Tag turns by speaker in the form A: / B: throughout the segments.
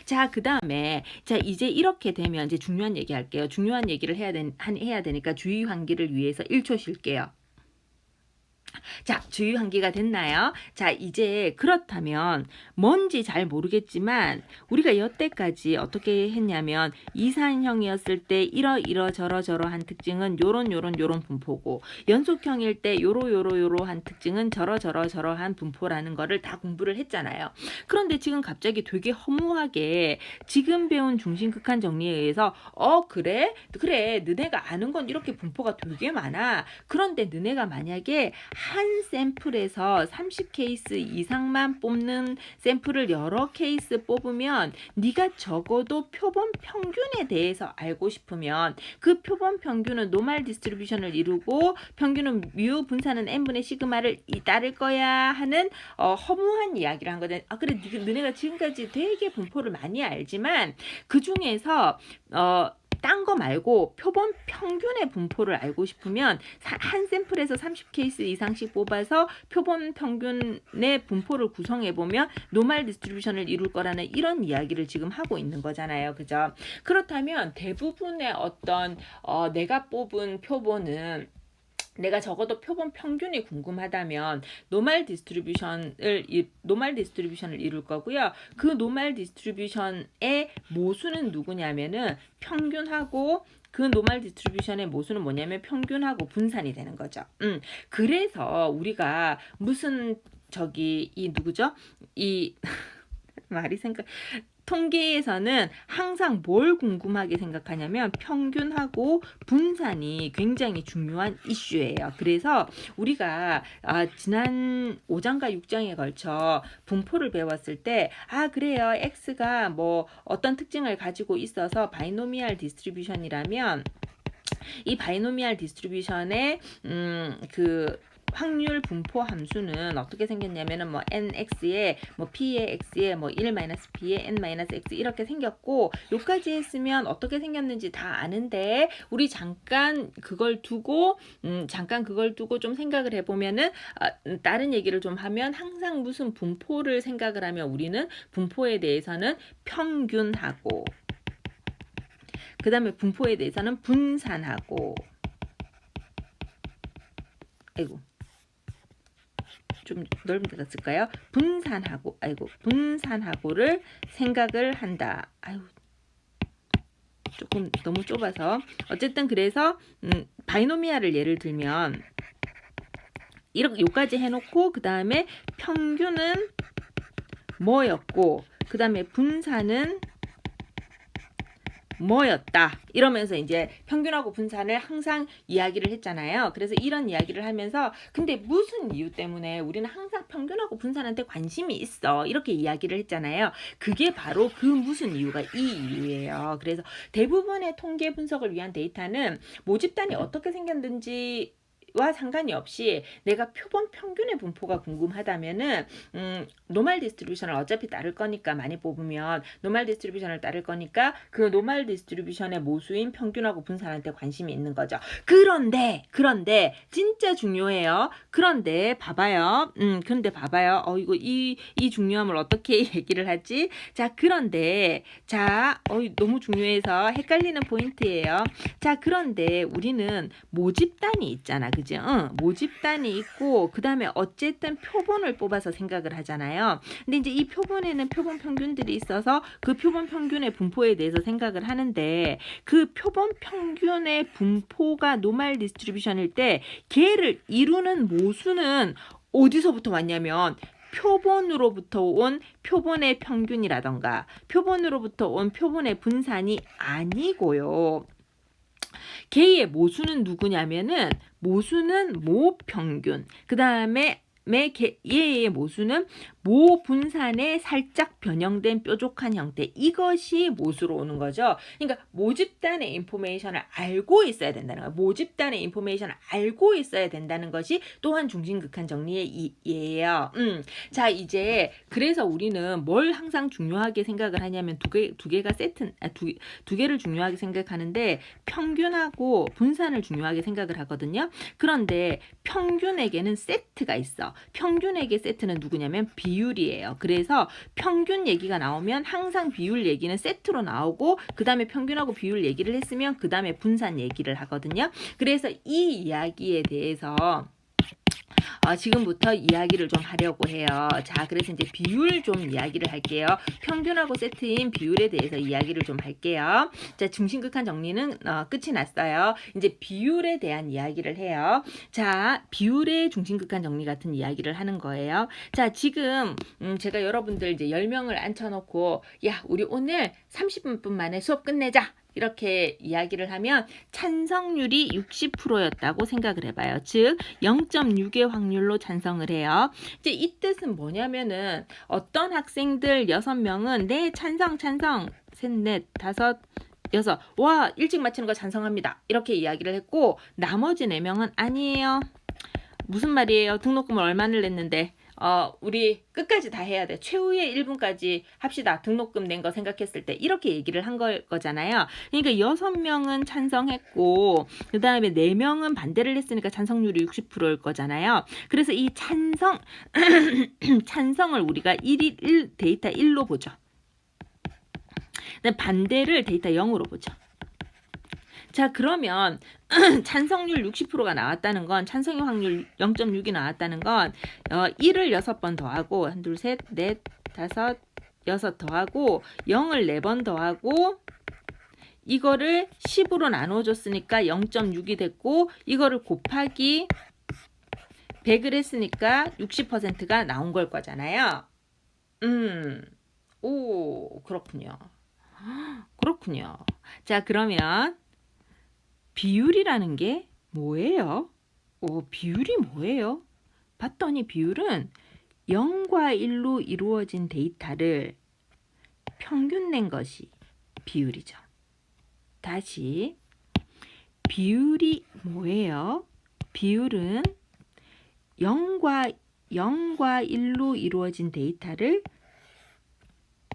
A: 자, 그 다음에 자 이제 이렇게 되면 이제 중요한 얘기 할게요. 중요한 얘기를 해야 되니까 주의 환기를 위해서 1초 쉴게요. 자, 주의 환기가 됐나요? 자, 이제 그렇다면 뭔지 잘 모르겠지만 우리가 여태까지 어떻게 했냐면 이산형이었을 때 이러저러한 특징은 요런 분포고, 연속형일 때 요러한 특징은 저러한 분포라는 거를 다 공부를 했잖아요. 그런데 지금 갑자기 되게 허무하게 지금 배운 중심극한 정리에 의해서 그래 너네가 아는 건 이렇게 분포가 되게 많아. 그런데 너네가 만약에 한 샘플에서 30케이스 이상만 뽑는 샘플을 여러 케이스 뽑으면 네가 적어도 표본 평균에 대해서 알고 싶으면 그 표본 평균은 노멀 디스트리뷰션을 이루고 평균은 뮤 분산은 n분의 시그마를 따를 거야 하는 허무한 이야기를 한 거든. 그래 너네가 지금까지 되게 분포를 많이 알지만 그 중에서 딴 거 말고 표본 평균의 분포를 알고 싶으면 한 샘플에서 30케이스 이상씩 뽑아서 표본 평균의 분포를 구성해보면 노멀 디스트리뷰션을 이룰 거라는 이런 이야기를 지금 하고 있는 거잖아요. 그죠? 그렇다면 대부분의 어떤 내가 뽑은 표본은 내가 적어도 표본 평균이 궁금하다면 노멀 디스트리뷰션을 이룰 거고요. 그 노멀 디스트리뷰션의 모수는 누구냐면은 평균하고, 그 노멀 디스트리뷰션의 모수는 뭐냐면 평균하고 분산이 되는 거죠. 그래서 우리가 무슨 이 누구죠? 이 말이 통계에서는 항상 뭘 궁금하게 생각하냐면 평균하고 분산이 굉장히 중요한 이슈예요. 그래서 우리가 지난 5장과 6장에 걸쳐 분포를 배웠을 때 그래요. X가 뭐 어떤 특징을 가지고 있어서 바이노미얼 디스트리뷰션이라면 이 바이노미얼 디스트리뷰션의 그 확률 분포 함수는 어떻게 생겼냐면은 뭐 nx에 뭐 p의 x에 뭐 1-p의 n-x 이렇게 생겼고, 요까지 했으면 어떻게 생겼는지 다 아는데 우리 잠깐 그걸 두고 좀 생각을 해보면은 다른 얘기를 좀 하면 항상 무슨 분포를 생각을 하면 우리는 분포에 대해서는 평균하고, 그 다음에 분포에 대해서는 분산하고, 좀 넓은 데다 쓸까요? 분산하고를 생각을 한다. 조금 너무 좁아서. 어쨌든 그래서 바이노미알을 예를 들면 이렇게 요까지 해놓고 그 다음에 평균은 뭐였고 그 다음에 분산은 뭐였다 이러면서 이제 평균하고 분산을 항상 이야기를 했잖아요. 그래서 이런 이야기를 하면서 근데 무슨 이유 때문에 우리는 항상 평균하고 분산한테 관심이 있어 이렇게 이야기를 했잖아요. 그게 바로 그 무슨 이유가 이 이유예요. 그래서 대부분의 통계 분석을 위한 데이터는 모집단이 어떻게 생겼는지 와 상관이 없이 내가 표본 평균의 분포가 궁금하다면은 노멀 디스트리뷰션을 어차피 따를 거니까, 많이 뽑으면 노멀 디스트리뷰션을 따를 거니까 그 노멀 디스트리뷰션의 모수인 평균하고 분산한테 관심이 있는 거죠. 그런데 진짜 중요해요. 그런데 봐봐요. 이거 이 중요함을 어떻게 얘기를 하지? 자, 그런데 너무 중요해서 헷갈리는 포인트예요. 자, 그런데 우리는 모집단이 있잖아. 그죠? 모집단이 있고 그 다음에 어쨌든 표본을 뽑아서 생각을 하잖아요. 근데 이제 이 표본에는 표본 평균들이 있어서 그 표본 평균의 분포에 대해서 생각을 하는데, 그 표본 평균의 분포가 노멀 디스트리뷰션일 때 걔를 이루는 모수는 어디서부터 왔냐면 표본으로부터 온 표본의 평균이라던가 표본으로부터 온 표본의 분산이 아니고요. 걔의 모수는 누구냐면은 모수는 모평균, 그 다음에 얘의 모수는 모분산에 살짝 변형된 뾰족한 형태, 이것이 모수로 오는 거죠. 그러니까 모집단의 인포메이션을 알고 있어야 된다는 거예요. 모집단의 인포메이션을 알고 있어야 된다는 것이 또한 중심극한 정리의 이해예요. 자, 이제 그래서 우리는 뭘 항상 중요하게 생각을 하냐면 두 개를 중요하게 생각하는데 평균하고 분산을 중요하게 생각을 하거든요. 그런데 평균에게는 세트가 있어. 평균에게 세트는 누구냐면 비율이에요. 그래서 평균 얘기가 나오면 항상 비율 얘기는 세트로 나오고 그 다음에 평균하고 비율 얘기를 했으면 그 다음에 분산 얘기를 하거든요. 그래서 이 이야기에 대해서 지금부터 이야기를 좀 하려고 해요. 자, 그래서 이제 비율 좀 이야기를 할게요. 평균하고 세트인 비율에 대해서 이야기를 좀 할게요. 자, 중심극한 정리는 끝이 났어요. 이제 비율에 대한 이야기를 해요. 자, 비율의 중심극한 정리 같은 이야기를 하는 거예요. 자, 지금 제가 여러분들 이제 10명을 앉혀놓고 야, 우리 오늘 30분 만에 수업 끝내자. 이렇게 이야기를 하면 찬성률이 60%였다고 생각을 해봐요. 즉 0.6의 확률로 찬성을 해요. 이제 이 뜻은 뭐냐면은 어떤 학생들 6명은 네 찬성 셋, 넷, 다섯, 여섯 와 일찍 마치는 거 찬성합니다. 이렇게 이야기를 했고 나머지 4명은 아니에요. 무슨 말이에요? 등록금을 얼마를 냈는데 우리 끝까지 다 해야 돼. 최후의 1분까지 합시다. 등록금 낸 거 생각했을 때 이렇게 얘기를 한 거잖아요. 그러니까 6명은 찬성했고 그 다음에 4명은 반대를 했으니까 찬성률이 60%일 거잖아요. 그래서 이 찬성을 우리가 데이터 1로 보죠. 반대를 데이터 0으로 보죠. 자, 그러면 찬성률 60%가 나왔다는 건 찬성의 확률 0.6이 나왔다는 건 1을 6번 더하고 1, 2, 3, 4, 5, 6 더하고 0을 4번 더하고 이거를 10으로 나눠줬으니까 0.6이 됐고 이거를 곱하기 100을 했으니까 60%가 나온 걸 거잖아요. 오, 그렇군요. 그렇군요. 자, 그러면 비율이라는 게 뭐예요? 비율이 뭐예요? 봤더니 비율은 0과 1로 이루어진 데이터를 평균 낸 것이 비율이죠. 다시 비율이 뭐예요? 비율은 0과 1로 이루어진 데이터를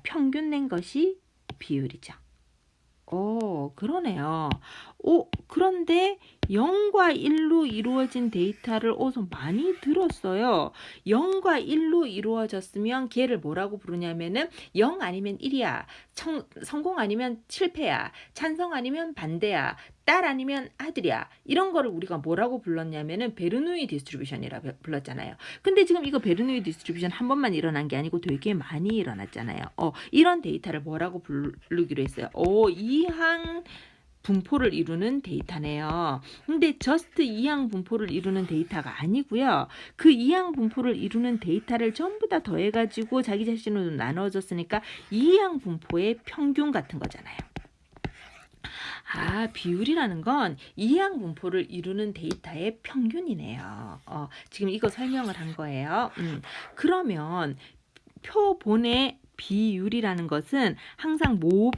A: 평균 낸 것이 비율이죠. 그러네요. 그런데 0과 1로 이루어진 데이터를 많이 들었어요. 0과 1로 이루어졌으면 걔를 뭐라고 부르냐면은 0 아니면 1이야. 성공 아니면 실패야. 찬성 아니면 반대야. 딸 아니면 아들이야. 이런 거를 우리가 뭐라고 불렀냐면은 베르누이 디스트리뷰션이라고 불렀잖아요. 근데 지금 이거 베르누이 디스트리뷰션 한 번만 일어난 게 아니고 되게 많이 일어났잖아요. 이런 데이터를 뭐라고 부르기로 했어요. 이항 분포를 이루는 데이터네요. 근데 저스트 이항 분포를 이루는 데이터가 아니고요. 그 이항 분포를 이루는 데이터를 전부 다 더해가지고 자기 자신으로 나눠줬으니까 이항 분포의 평균 같은 거잖아요. 비율이라는 건 이항 분포를 이루는 데이터의 평균이네요. 지금 이거 설명을 한 거예요. 그러면 표본의 비율이라는 것은 항상 모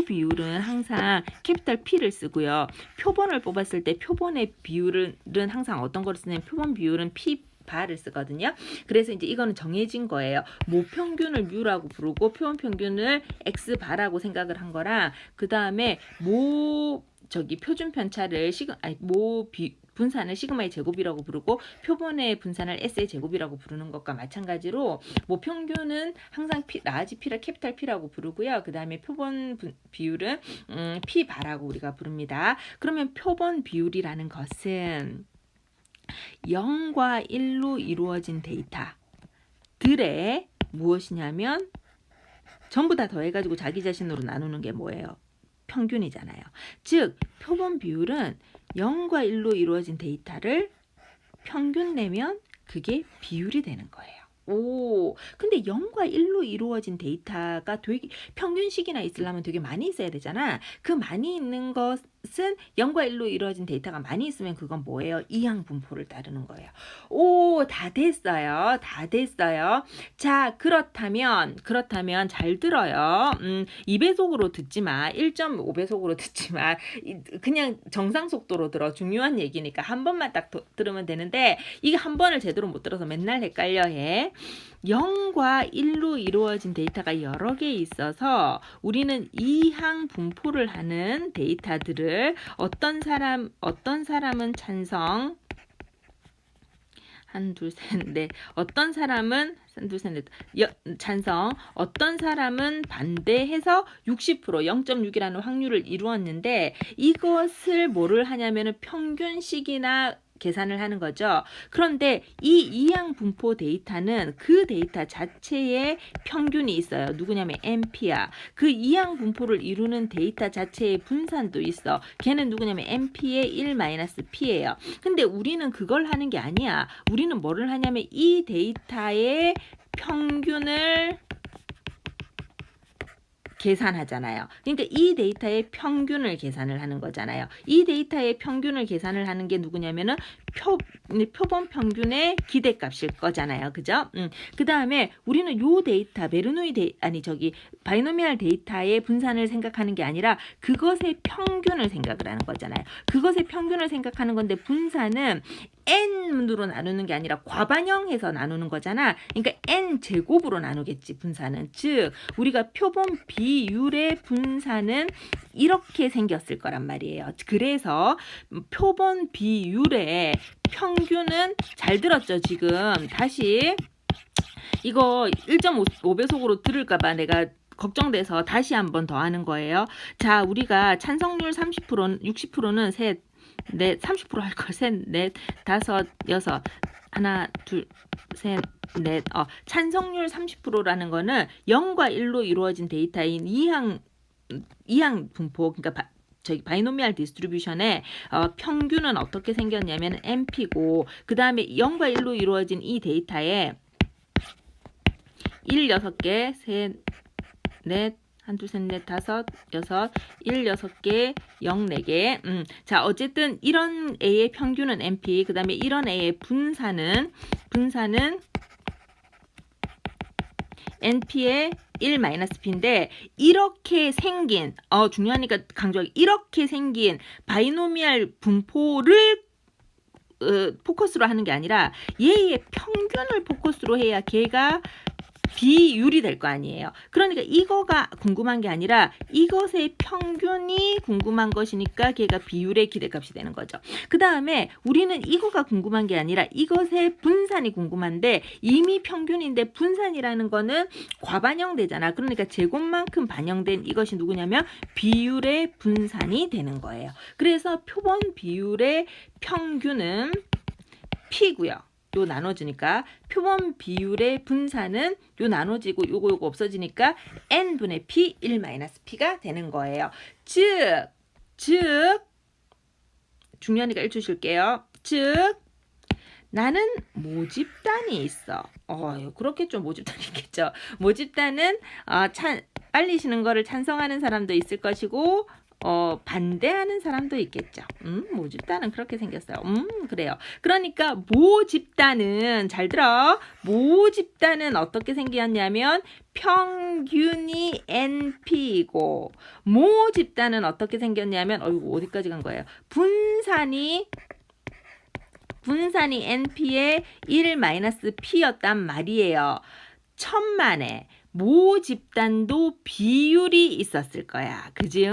A: 비율은 항상 캐피탈 P를 쓰고요. 표본을 뽑았을 때 표본의 비율은 항상 어떤 거를 쓰냐면 표본 비율은 P 바를 쓰거든요. 그래서 이제 이거는 정해진 거예요. 모평균을 U라고 부르고 표본 평균을 X 바라고 생각을 한 거랑 그 다음에 표준 편차를 분산을 시그마의 제곱이라고 부르고 표본의 분산을 S의 제곱이라고 부르는 것과 마찬가지로 모평균은 항상 라지 P를 캐피탈 P라고 부르고요. 그 다음에 표본 비율은 P 바라고 우리가 부릅니다. 그러면 표본 비율이라는 것은 0과 1로 이루어진 데이터들의 무엇이냐면 전부 다 더해가지고 자기 자신으로 나누는 게 뭐예요? 평균이잖아요. 즉 표본 비율은 0과 1로 이루어진 데이터를 평균 내면 그게 비율이 되는 거예요. 근데 0과 1로 이루어진 데이터가 되게 평균식이나 있으려면 되게 많이 있어야 되잖아. 그 많이 있는 것은 0과 1로 이루어진 데이터가 많이 있으면 그건 뭐예요? 이항 분포를 따르는 거예요. 다 됐어요. 다 됐어요. 자, 그렇다면 잘 들어요. 2배속으로 듣지 마. 1.5배속으로 듣지 마. 그냥 정상 속도로 들어. 중요한 얘기니까 한 번만 딱 들으면 되는데 이게 한 번을 제대로 못 들어서 맨날 헷갈려 해. 0과 1로 이루어진 데이터가 여러 개 있어서 우리는 이항 분포를 하는 데이터들을 어떤 사람은 찬성, 한, 둘, 셋, 넷. 어떤 사람은 한, 둘, 셋, 넷. 찬성. 어떤 사람은 반대해서 60%, 0.6이라는 확률을 이루었는데 이것을 뭐를 하냐면은 평균식이나 계산을 하는 거죠. 그런데 이 이항 분포 데이터는 그 데이터 자체에 평균이 있어요. 누구냐면 NP야. 그 이항 분포를 이루는 데이터 자체의 분산도 있어. 걔는 누구냐면 NP의 1-P예요. 근데 우리는 그걸 하는 게 아니야. 우리는 뭐를 하냐면 이 데이터의 평균을 계산하잖아요. 그러니까 이 데이터의 평균을 계산을 하는 거잖아요. 이 데이터의 평균을 계산을 하는 게 누구냐면은 표본 평균의 기대값일 거잖아요. 그죠? 그 다음에 우리는 요 데이터, 바이노미얼 데이터의 분산을 생각하는 게 아니라 그것의 평균을 생각을 하는 거잖아요. 그것의 평균을 생각하는 건데 분산은 n으로 나누는 게 아니라 과반영해서 나누는 거잖아. 그러니까 n 제곱으로 나누겠지, 분산은. 즉 우리가 표본 비율의 분산은 이렇게 생겼을 거란 말이에요. 그래서 표본 비율의 평균은, 잘 들었죠? 지금 다시 이거 1.5배속으로 들을까봐 내가 걱정돼서 다시 한번 더 하는 거예요. 자, 우리가 찬성률 30%는 60%는 셋, 넷, 30% 할 걸. 셋, 넷, 다섯, 여섯, 하나, 둘, 셋, 넷. 찬성률 30%라는 거는 0과 1로 이루어진 데이터인 이항 분포, 그러니까 바이노미얼 디스트리뷰션의 평균은 어떻게 생겼냐면 NP고, 그 다음에 0과 1로 이루어진 이 데이터에 1, 6개, 셋, 넷, 한, 둘, 셋, 넷, 다섯, 여섯, 1, 6개, 0, 4개. 자, 어쨌든 이런 A의 평균은 NP, 그 다음에 이런 A의 분산은 NP의 1-P인데 이렇게 생긴, 중요하니까 강조하기, 이렇게 생긴 바이노미얼 분포를 포커스로 하는 게 아니라 얘의 평균을 포커스로 해야 걔가 비율이 될 거 아니에요. 그러니까 이거가 궁금한 게 아니라 이것의 평균이 궁금한 것이니까 걔가 비율의 기대값이 되는 거죠. 그 다음에 우리는 이거가 궁금한 게 아니라 이것의 분산이 궁금한데 이미 평균인데 분산이라는 거는 과반영되잖아. 그러니까 제곱만큼 반영된 이것이 누구냐면 비율의 분산이 되는 거예요. 그래서 표본 비율의 평균은 P고요. 요 나눠지니까 표본 비율의 분산은 요 나눠지고 요거 없어지니까 n분의 p 1-p가 되는 거예요. 즉 중요하니까 1초 쉴게요. 즉 나는 모집단이 있어. 그렇겠죠. 모집단이 있겠죠. 모집단은 빨리 쉬는 거를 찬성하는 사람도 있을 것이고 반대하는 사람도 있겠죠. 모집단은 그렇게 생겼어요. 그래요. 그러니까 모집단은, 잘 들어. 모집단은 어떻게 생겼냐면 평균이 NP이고, 모집단은 어떻게 생겼냐면, 어디까지 간 거예요? 분산이 NP의 1-P였단 말이에요. 천만에 모집단도 비율이 있었을 거야. 그지?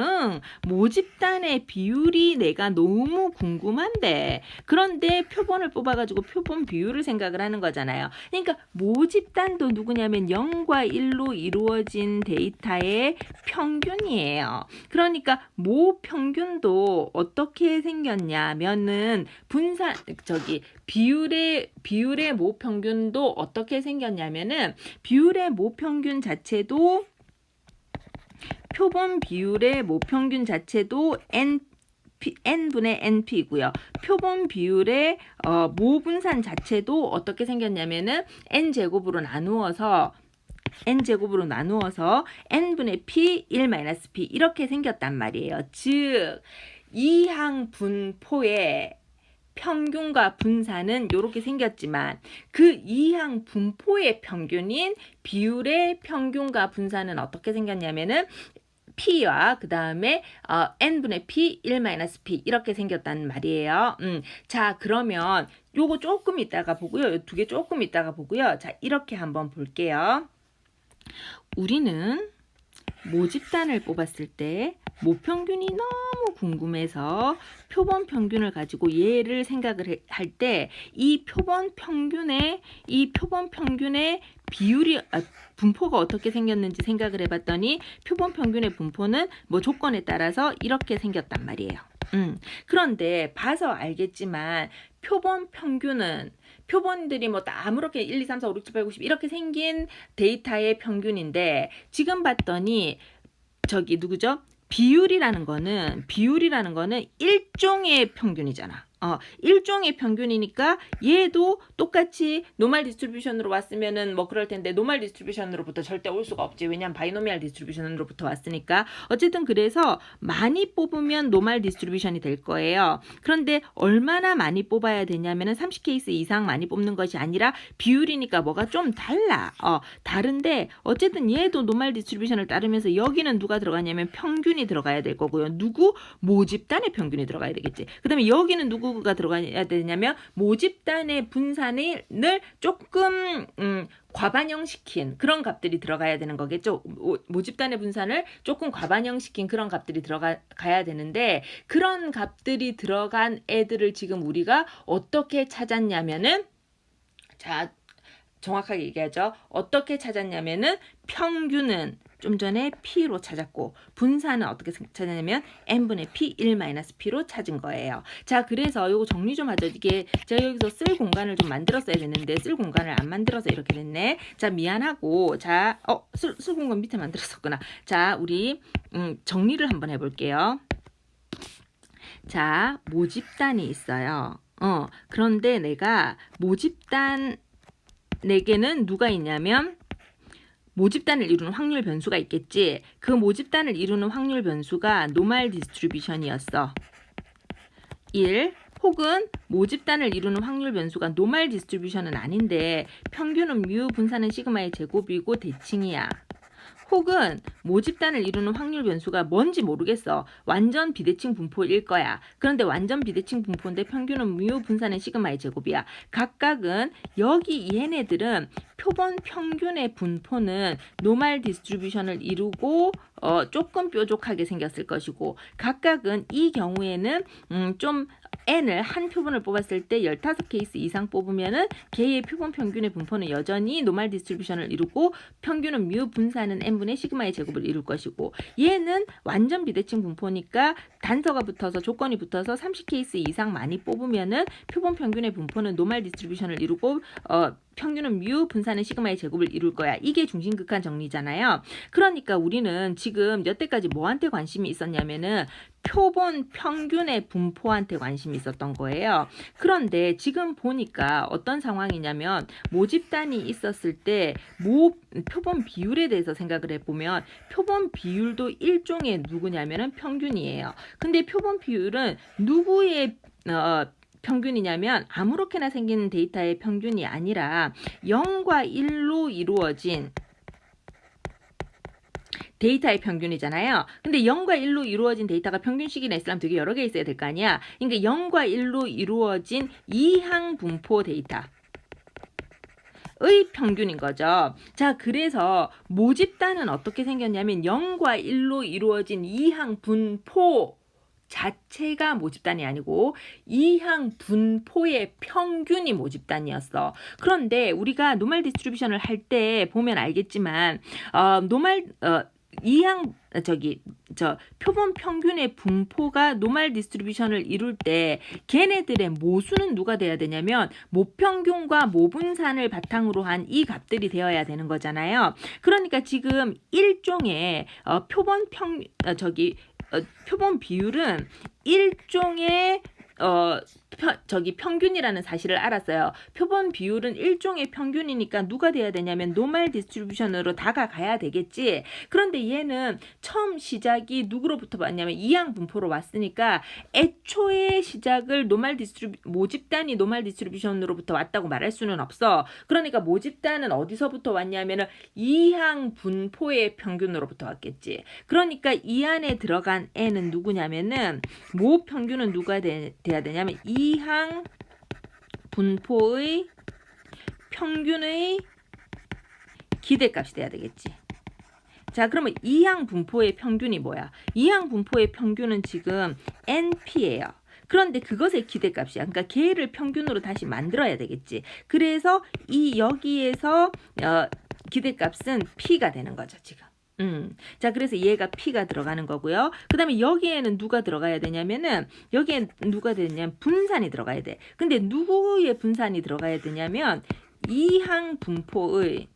A: 모집단의 비율이 내가 너무 궁금한데, 그런데 표본을 뽑아가지고 표본 비율을 생각을 하는 거잖아요. 그러니까 모집단도 누구냐면 0과 1로 이루어진 데이터의 평균이에요. 그러니까 모평균도 어떻게 생겼냐면은 비율의 모평균도 어떻게 생겼냐면은 비율의 모평균 자체도, 표본 비율의 모평균 자체도 n분의 np이고요. 표본 비율의 모분산 자체도 어떻게 생겼냐면은 n제곱으로 나누어서 n분의 p 1-p 이렇게 생겼단 말이에요. 즉 이항 분포의 평균과 분산은 이렇게 생겼지만 그 이항 분포의 평균인 비율의 평균과 분산은 어떻게 생겼냐면은 P와 그 다음에 n분의 P 1-P 이렇게 생겼단 말이에요. 자, 그러면 요거 조금 이따가 보고요. 요 두 개 조금 이따가 보고요. 자, 이렇게 한번 볼게요. 우리는 모집단을 뽑았을 때 모평균이 너무 너무 궁금해서 표본 평균을 가지고 얘를 생각을 할 때 이 표본 평균의 비율이 분포가 어떻게 생겼는지 생각을 해봤더니 표본 평균의 분포는 뭐 조건에 따라서 이렇게 생겼단 말이에요. 그런데 봐서 알겠지만 표본 평균은 표본들이 뭐 다 아무렇게 1, 2, 3, 4, 5, 6, 7, 8, 9, 10 이렇게 생긴 데이터의 평균인데 지금 봤더니 저기 누구죠? 비율이라는 거는 일종의 평균이잖아. 일종의 평균이니까 얘도 똑같이 노멀 디스트리뷰션으로 왔으면은 뭐 그럴 텐데 노멀 디스트리뷰션으로부터 절대 올 수가 없지. 왜냐면 바이노미얼 디스트리뷰션으로부터 왔으니까. 어쨌든 그래서 많이 뽑으면 노멀 디스트리뷰션이 될 거예요. 그런데 얼마나 많이 뽑아야 되냐면은 30케이스 이상 많이 뽑는 것이 아니라 비율이니까 뭐가 좀 달라. 다른데 어쨌든 얘도 노멀 디스트리뷰션을 따르면서 여기는 누가 들어가냐면 평균이 들어가야 될 거고요. 누구? 모집단의 평균이 들어가야 되겠지. 그 다음에 여기는 누구가 들어가야 되냐면 모집단의 분산을 조금 과반영시킨 그런 값들이 들어가야 되는 거겠죠. 모집단의 분산을 조금 과반영시킨 그런 값들이 들어가야 되는데 그런 값들이 들어간 애들을 지금 우리가 어떻게 찾았냐면은 자 정확하게 얘기하죠. 어떻게 찾았냐면은 평균은 좀 전에 P로 찾았고 분산은 어떻게 찾았냐면 N분의 P 1-P로 찾은 거예요. 자, 그래서 요거 정리 좀 하죠. 이게 제가 여기서 쓸 공간을 좀 만들었어야 되는데 쓸 공간을 안 만들어서 이렇게 됐네. 자, 미안하고 자, 쓸 공간 밑에 만들었었구나. 자, 우리 정리를 한번 해볼게요. 자, 모집단이 있어요. 그런데 내가 모집단에게는 누가 있냐면 모집단을 이루는 확률 변수가 있겠지. 그 모집단을 이루는 확률 변수가 노멀 디스트리뷰션이었어. 1 혹은 모집단을 이루는 확률 변수가 노멀 디스트리뷰션은 아닌데 평균은 뮤 분산은 시그마의 제곱이고 대칭이야. 혹은 모집단을 이루는 확률 변수가 뭔지 모르겠어. 완전 비대칭 분포일 거야. 그런데 완전 비대칭 분포인데 평균은 뮤 분산은 시그마의 제곱이야. 각각은 여기 얘네들은 표본 평균의 분포는 노멀 디스트리뷰션을 이루고 조금 뾰족하게 생겼을 것이고 각각은 이 경우에는 좀 n을 한 표본을 뽑았을 때 15케이스 이상 뽑으면은 걔의 표본 평균의 분포는 여전히 노멀 디스트리뷰션을 이루고 평균은 뮤 분산은 n분의 시그마의 제곱을 이룰 것이고 얘는 완전 비대칭 분포니까 단서가 붙어서 조건이 붙어서 30케이스 이상 많이 뽑으면은 표본 평균의 분포는 노멀 디스트리뷰션을 이루고 평균은 뮤 분산은 시그마의 제곱을 이룰 거야. 이게 중심극한 정리잖아요. 그러니까 우리는 지금 여태까지 뭐한테 관심이 있었냐면은 표본 평균의 분포한테 관심이 있었던 거예요. 그런데 지금 보니까 어떤 상황이냐면 모집단이 있었을 때 표본 비율에 대해서 생각을 해보면 표본 비율도 일종의 누구냐면은 평균이에요. 근데 표본 비율은 누구의 평균이냐면 아무렇게나 생긴 데이터의 평균이 아니라 0과 1로 이루어진 데이터의 평균이잖아요. 근데 0과 1로 이루어진 데이터가 평균식이나 있으려면 되게 여러 개 있어야 될 거 아니야. 그러니까 0과 1로 이루어진 이항 분포 데이터. 의 평균인 거죠. 자, 그래서 모집단은 어떻게 생겼냐면 0과 1로 이루어진 이항 분포 자체가 모집단이 아니고 이항 분포의 평균이 모집단이었어. 그런데 우리가 노멀 디스트리뷰션을 할 때 보면 알겠지만 표본 평균의 분포가 노멀 디스트리뷰션을 이룰 때 걔네들의 모수는 누가 돼야 되냐면 모평균과 모분산을 바탕으로 한 이 값들이 되어야 되는 거잖아요. 그러니까 지금 일종의 표본 비율은 일종의 평균이라는 사실을 알았어요. 표본 비율은 일종의 평균이니까 누가 돼야 되냐면 노멀 디스트리뷰션으로 다가가야 되겠지. 그런데 얘는 처음 시작이 누구로부터 왔냐면 이항 분포로 왔으니까 애초에 시작을 모집단이 노멀 디스트리뷰션으로부터 왔다고 말할 수는 없어. 그러니까 모집단은 어디서부터 왔냐면은 이항 분포의 평균으로부터 왔겠지. 그러니까 이 안에 들어간 n은 누구냐면은 모 평균은 누가 돼야 되냐면 이항 분포의 평균의 기대값이 돼야 되겠지. 자, 그러면 이항 분포의 평균이 뭐야? 이항 분포의 평균은 지금 NP예요. 그런데 그것의 기대값이야. 그러니까 걔를 평균으로 다시 만들어야 되겠지. 그래서 이 여기에서 기대값은 P가 되는 거죠, 지금. 자, 그래서 얘가 P가 들어가는 거고요. 그 다음에 여기에는 누가 들어가야 되냐면은, 여기에 누가 되냐면 분산이 들어가야 돼. 근데 누구의 분산이 들어가야 되냐면, 이항 분포의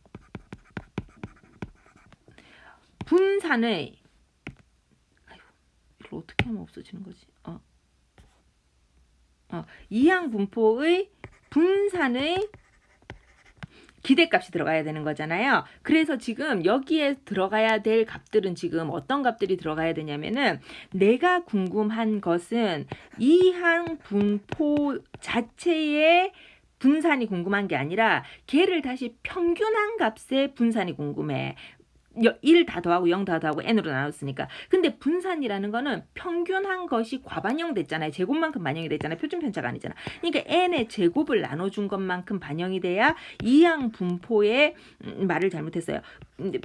A: 분산의, 아이고, 이걸 어떻게 하면 없어지는 거지? 이항 분포의 분산의 기대값이 들어가야 되는 거잖아요. 그래서 지금 여기에 들어가야 될 값들은 지금 어떤 값들이 들어가야 되냐면은, 내가 궁금한 것은 이항 분포 자체의 분산이 궁금한 게 아니라 걔를 다시 평균한 값의 분산이 궁금해. 1 다 더하고 0 다 더하고 n으로 나눴으니까. 근데 분산이라는 거는 평균한 것이 과반영 됐잖아요. 제곱만큼 반영이 됐잖아요. 표준 편차가 아니잖아. 그러니까 n의 제곱을 나눠준 것만큼 반영이 돼야 이항 분포의 말을 잘못했어요.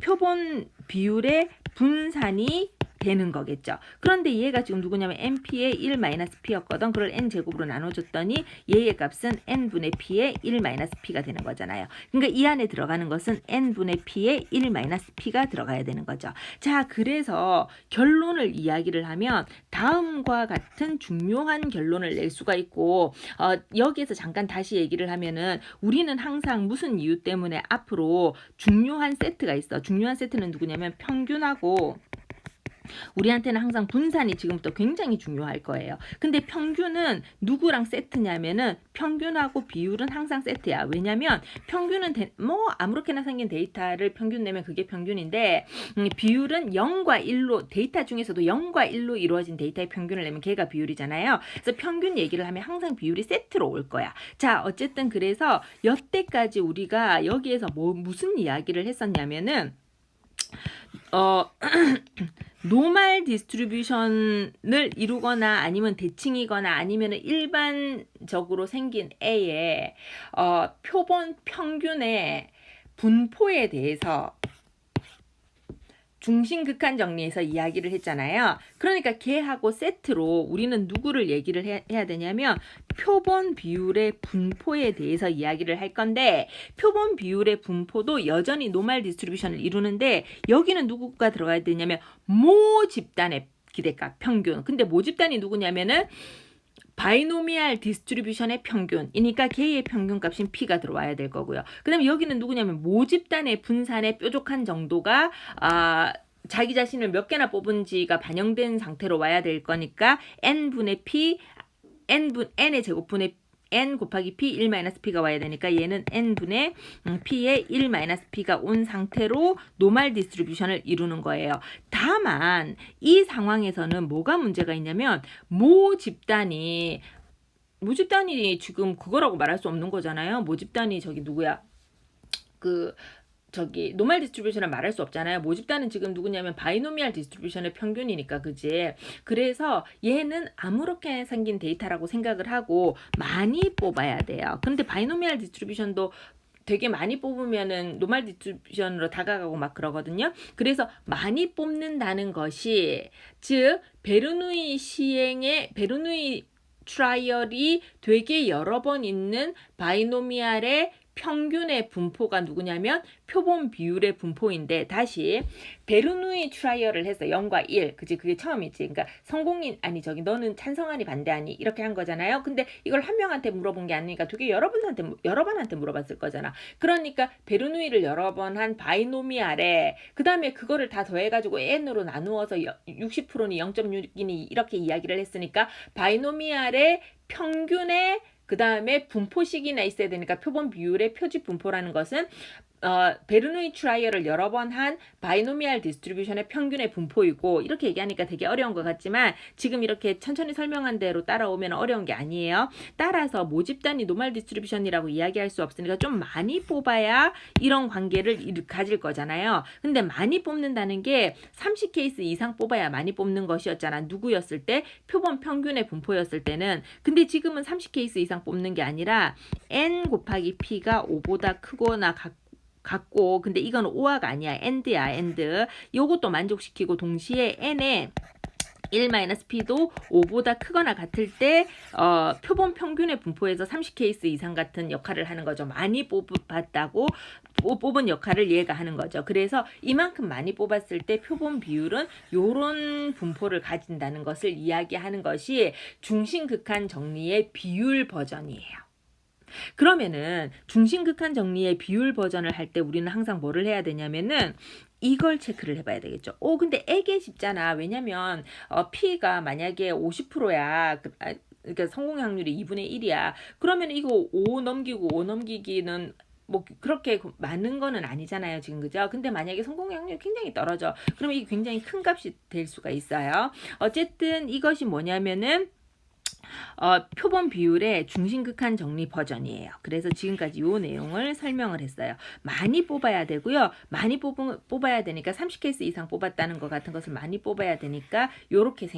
A: 표본 비율의 분산이 되는 거겠죠. 그런데 얘가 지금 누구냐면 np의 1-p였거든. 그걸 n제곱으로 나눠줬더니 얘의 값은 n분의 p의 1-p가 되는 거잖아요. 그러니까 이 안에 들어가는 것은 n분의 p의 1-p가 들어가야 되는 거죠. 자, 그래서 결론을 이야기를 하면 다음과 같은 중요한 결론을 낼 수가 있고, 여기에서 잠깐 다시 얘기를 하면은, 우리는 항상 무슨 이유 때문에 앞으로 중요한 세트가 있어. 중요한 세트는 누구냐면 평균하고, 우리한테는 항상 분산이 지금부터 굉장히 중요할 거예요. 근데 평균은 누구랑 세트냐면은, 평균하고 비율은 항상 세트야. 왜냐면 평균은 아무렇게나 생긴 데이터를 평균 내면 그게 평균인데, 비율은 0과 1로, 데이터 중에서도 0과 1로 이루어진 데이터의 평균을 내면 걔가 비율이잖아요. 그래서 평균 얘기를 하면 항상 비율이 세트로 올 거야. 자, 어쨌든 그래서 여태까지 우리가 여기에서 무슨 이야기를 했었냐면은, 노멀 디스트리뷰션을 이루거나 아니면 대칭이거나 아니면 일반적으로 생긴 A의 표본 평균의 분포에 대해서 중심극한 정리해서 이야기를 했잖아요. 그러니까 걔하고 세트로 우리는 누구를 얘기를 해야 되냐면, 표본 비율의 분포에 대해서 이야기를 할 건데, 표본 비율의 분포도 여전히 노멀 디스트리뷰션을 이루는데, 여기는 누구가 들어가야 되냐면 모 집단의 기대값 평균. 근데 모 집단이 누구냐면은 바이노미얼 디스트리뷰션의 평균이니까 걔의 평균값인 P가 들어와야 될 거고요. 그 다음에 여기는 누구냐면 모집단의 분산의 뾰족한 정도가 자기 자신을 몇 개나 뽑은지가 반영된 상태로 와야 될 거니까 n분의 P, n의 제곱분의 n 곱하기 p 1-p가 와야 되니까 얘는 n분의 p의 1-p가 온 상태로 노멀 디스트리뷰션을 이루는 거예요. 다만 이 상황에서는 뭐가 문제가 있냐면, 모 집단이 지금 그거라고 말할 수 없는 거잖아요. 모 집단이 저기 누구야? 노멀 디스트리뷰션을 말할 수 없잖아요. 모집단은 지금 누구냐면 바이노미얼 디스트리뷰션의 평균이니까, 그지? 그래서 얘는 아무렇게 생긴 데이터라고 생각을 하고 많이 뽑아야 돼요. 근데 바이노미얼 디스트리뷰션도 되게 많이 뽑으면은 노멀 디스트리뷰션으로 다가가고 막 그러거든요. 그래서 많이 뽑는다는 것이, 즉 베르누이 트라이얼이 되게 여러 번 있는 바이노미얼의 평균의 분포가 누구냐면 표본 비율의 분포인데, 다시 베르누이 트라이얼을 해서 0과 1, 그지? 그게 처음이지. 그러니까 너는 찬성하니 반대하니 이렇게 한 거잖아요. 근데 이걸 한 명한테 물어본 게 아니니까 되게 여러 번한테 물어봤을 거잖아. 그러니까 베르누이를 여러 번 한 바이노미알에, 그 다음에 그거를 다 더해가지고 n으로 나누어서 60%니 0.6이니 이렇게 이야기를 했으니까 바이노미알의 평균의 그 다음에 분포식이나 있어야 되니까 표본 비율의 표지 분포라는 것은 베르누이 트라이얼을 여러 번 한 바이노미얼 디스트리뷰션의 평균의 분포이고, 이렇게 얘기하니까 되게 어려운 것 같지만 지금 이렇게 천천히 설명한 대로 따라오면 어려운 게 아니에요. 따라서 모집단이 노멀 디스트리뷰션이라고 이야기할 수 없으니까 좀 많이 뽑아야 이런 관계를 가질 거잖아요. 근데 많이 뽑는다는 게 30케이스 이상 뽑아야 많이 뽑는 것이었잖아. 누구였을 때? 표본 평균의 분포였을 때는. 근데 지금은 30케이스 이상 뽑는 게 아니라 n 곱하기 p가 5보다 크거나 같고, 근데 이건 오화가 아니야. and야, and. 요것도 만족시키고 동시에 n의 1-p도 5보다 크거나 같을 때 표본 평균의 분포에서 30케이스 이상 같은 역할을 하는 거죠. 많이 뽑은 역할을 얘가 하는 거죠. 그래서 이만큼 많이 뽑았을 때 표본 비율은 요런 분포를 가진다는 것을 이야기하는 것이 중심극한 정리의 비율 버전이에요. 그러면은 중심극한 정리의 비율 버전을 할 때 우리는 항상 뭐를 해야 되냐면은 이걸 체크를 해봐야 되겠죠. 근데 애게 쉽잖아. 왜냐면 P가 만약에 50%야. 그러니까 성공 확률이 2분의 1이야. 그러면 이거 5 넘기고 5 넘기기는 뭐 그렇게 많은 거는 아니잖아요, 지금. 그죠? 근데 만약에 성공 확률이 굉장히 떨어져. 그러면 이게 굉장히 큰 값이 될 수가 있어요. 어쨌든 이것이 뭐냐면은 표본 비율의 중심극한 정리 버전이에요. 그래서 지금까지 이 내용을 설명을 했어요. 많이 뽑아야 되고요. 많이 뽑아야 되니까 30케이스 이상 뽑았다는 것 같은 것을 많이 뽑아야 되니까 요렇게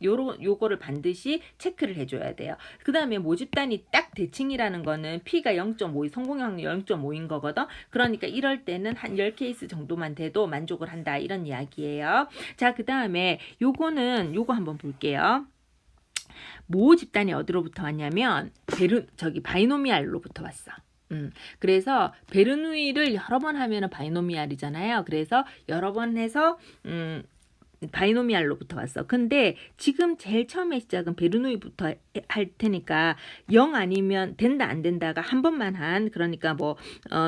A: 요거를 반드시 체크를 해줘야 돼요. 그 다음에 모집단이 딱 대칭이라는 거는 P가 0.5, 성공 확률 0.5인 거거든. 그러니까 이럴 때는 한 10케이스 정도만 돼도 만족을 한다. 이런 이야기예요. 자, 그 다음에 요거 한번 볼게요. 모 집단이 어디로부터 왔냐면 바이노미알로부터 왔어. 그래서 베르누이를 여러 번 하면은 바이노미알이잖아요. 그래서 여러 번 해서 바이노미알로부터 왔어. 근데 지금 제일 처음에 시작은 베르누이부터 할 테니까 0 아니면 된다 안 된다가 한 번만 한, 그러니까 뭐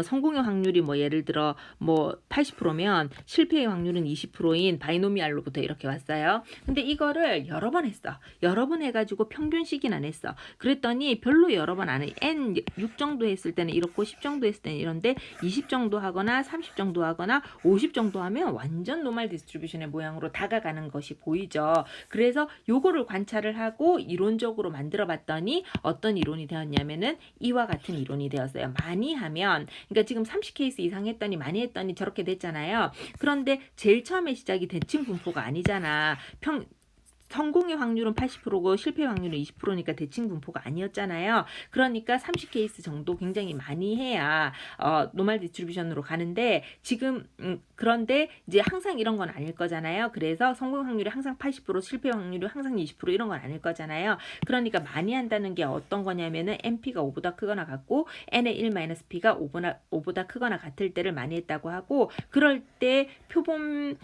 A: 성공의 확률이 뭐 예를 들어 뭐 80%면 실패의 확률은 20%인 바이노미알로부터 이렇게 왔어요. 근데 이거를 여러 번 했어. 여러 번 해가지고 평균식인 안 했어. 그랬더니 별로 여러 번 안 해. n 6 정도 했을 때는 이렇고 10 정도 했을 때는 이런데 20 정도 하거나 30 정도 하거나 50 정도 하면 완전 노멀 디스트리뷰션의 모양으로 다가가는 것이 보이죠. 그래서 요거를 관찰을 하고 이론적으로 만들어 봤더니 어떤 이론이 되었냐면은 이와 같은 이론이 되었어요. 많이 하면, 그러니까 지금 30케이스 이상 했더니 많이 했더니 저렇게 됐잖아요. 그런데 제일 처음에 시작이 대칭 분포가 아니잖아. 성공의 확률은 80%고 실패 확률은 20%니까 대칭 분포가 아니었잖아요. 그러니까 30케이스 정도 굉장히 많이 해야 노멀 디스트리뷰션으로 가는데 지금 그런데 이제 항상 이런 건 아닐 거잖아요. 그래서 성공 확률이 항상 80%, 실패 확률이 항상 20% 이런 건 아닐 거잖아요. 그러니까 많이 한다는 게 어떤 거냐면은 NP가 5보다 크거나 같고 N의 1-P가 5보다 크거나 같을 때를 많이 했다고 하고, 그럴 때 표본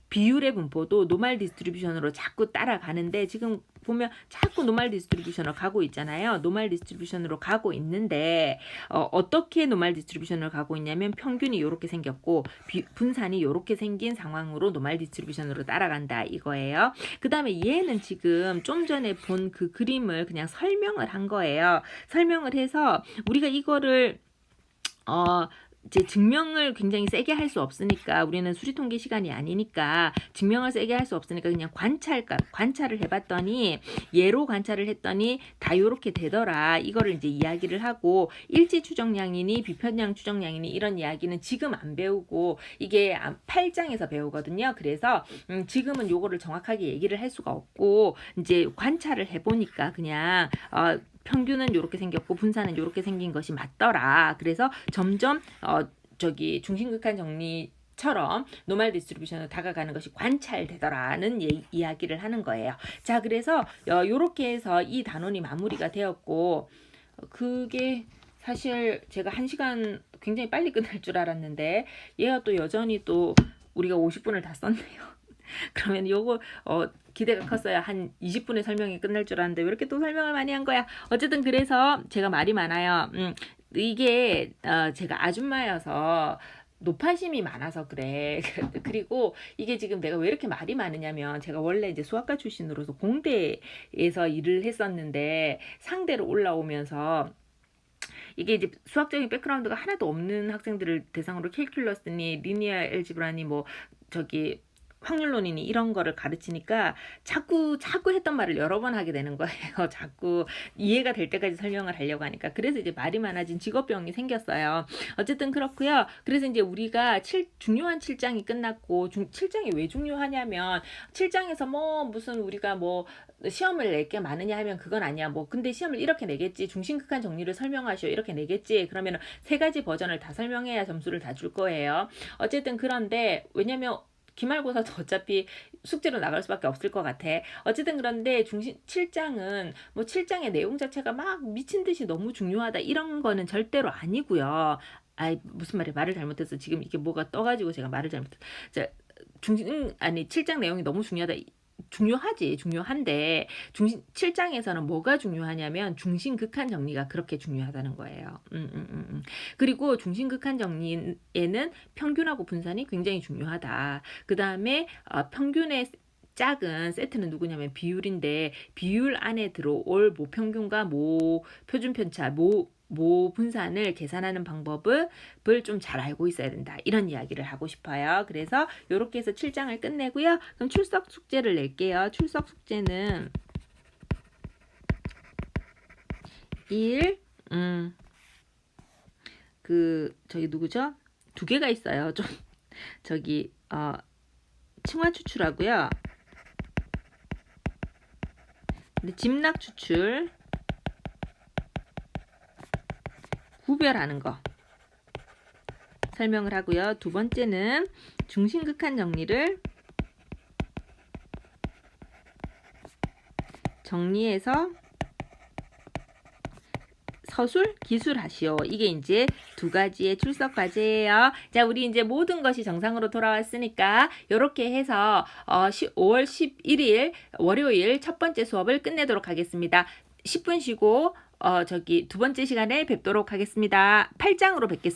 A: 비율의 분포도 노멀 디스트리뷰션으로 자꾸 따라가는데 지금 보면 자꾸 노멀 디스트리뷰션으로 가고 있잖아요. 노멀 디스트리뷰션으로 가고 있는데 어떻게 노멀 디스트리뷰션으로 가고 있냐면 평균이 이렇게 생겼고 분산이 이렇게 생긴 상황으로 노멀 디스트리뷰션으로 따라간다 이거예요. 그 다음에 얘는 지금 좀 전에 본 그 그림을 그냥 설명을 한 거예요. 설명을 해서 우리가 이거를 이제 증명을 굉장히 세게 할 수 없으니까, 우리는 수리통계 시간이 아니니까 증명을 세게 할 수 없으니까 그냥 관찰을 해봤더니 얘로 관찰을 했더니 다 요렇게 되더라. 이거를 이제 이야기를 하고, 일지 추정량이니 비편량 추정량이니 이런 이야기는 지금 안 배우고 이게 8장에서 배우거든요. 그래서 지금은 요거를 정확하게 얘기를 할 수가 없고 이제 관찰을 해보니까 그냥 평균은 이렇게 생겼고 분산은 이렇게 생긴 것이 맞더라. 그래서 점점 중심극한 정리처럼 노멀 디스트리뷰션으로 다가가는 것이 관찰되더라는 이야기를 하는 거예요. 자, 그래서 이렇게 해서 이 단원이 마무리가 되었고, 그게 사실 제가 1시간 굉장히 빨리 끝날 줄 알았는데 얘가 또 여전히 또 우리가 50분을 다 썼네요. 그러면 요거 기대가 컸어요. 한 20분의 설명이 끝날 줄 알았는데 왜 이렇게 또 설명을 많이 한 거야. 어쨌든 그래서 제가 말이 많아요. 이게 제가 아줌마여서 노파심이 많아서 그래. 그리고 이게 지금 내가 왜 이렇게 말이 많으냐면, 제가 원래 이제 수학과 출신으로서 공대에서 일을 했었는데 상대로 올라오면서 이게 이제 수학적인 백그라운드가 하나도 없는 학생들을 대상으로 캘큘러스니 리니어 엘지브라니 뭐 확률론이니 이런 거를 가르치니까 자꾸 했던 말을 여러 번 하게 되는 거예요. 자꾸 이해가 될 때까지 설명을 하려고 하니까. 그래서 이제 말이 많아진 직업병이 생겼어요. 어쨌든 그렇고요. 그래서 이제 우리가 중요한 7장이 끝났고 7장이 왜 중요하냐면 7장에서 뭐 무슨 우리가 뭐 시험을 낼 게 많으냐 하면 그건 아니야. 뭐 근데 시험을 이렇게 내겠지. 중심극한 정리를 설명하시오. 이렇게 내겠지. 그러면 3가지 버전을 다 설명해야 점수를 다 줄 거예요. 어쨌든 그런데 왜냐면 기말고사도 어차피 숙제로 나갈 수밖에 없을 것 같아. 어쨌든 그런데 7장은 뭐 7장의 내용 자체가 막 미친 듯이 너무 중요하다 이런 거는 절대로 아니고요. 아이 무슨 말이야. 말을 잘못했어. 지금 이게 뭐가 떠가지고 제가 말을 잘못했어. 자, 7장 내용이 너무 중요하다. 중요하지. 중요한데 7장에서는 뭐가 중요하냐면 중심극한 정리가 그렇게 중요하다는 거예요. 그리고 중심극한 정리에는 평균하고 분산이 굉장히 중요하다. 그 다음에 평균의 짝은 세트는 누구냐면 비율인데 비율 안에 들어올 모평균과 표준편차, 모 분산을 계산하는 방법을 좀 잘 알고 있어야 된다. 이런 이야기를 하고 싶어요. 그래서 이렇게 해서 7장을 끝내고요. 그럼 출석 숙제를 낼게요. 출석 숙제는 1, 저기 누구죠? 2개가 있어요. 좀 저기 층화 추출하고요. 근데 집락 추출 구별하는 거 설명을 하고요. 2번째는 중심극한 정리를 정리해서 서술, 기술하시오. 이게 이제 2가지의 출석 과제예요. 자, 우리 이제 모든 것이 정상으로 돌아왔으니까 이렇게 해서 5월 11일 월요일 첫 번째 수업을 끝내도록 하겠습니다. 10분 쉬고 2번째 시간에 뵙도록 하겠습니다. 8장으로 뵙겠습니다.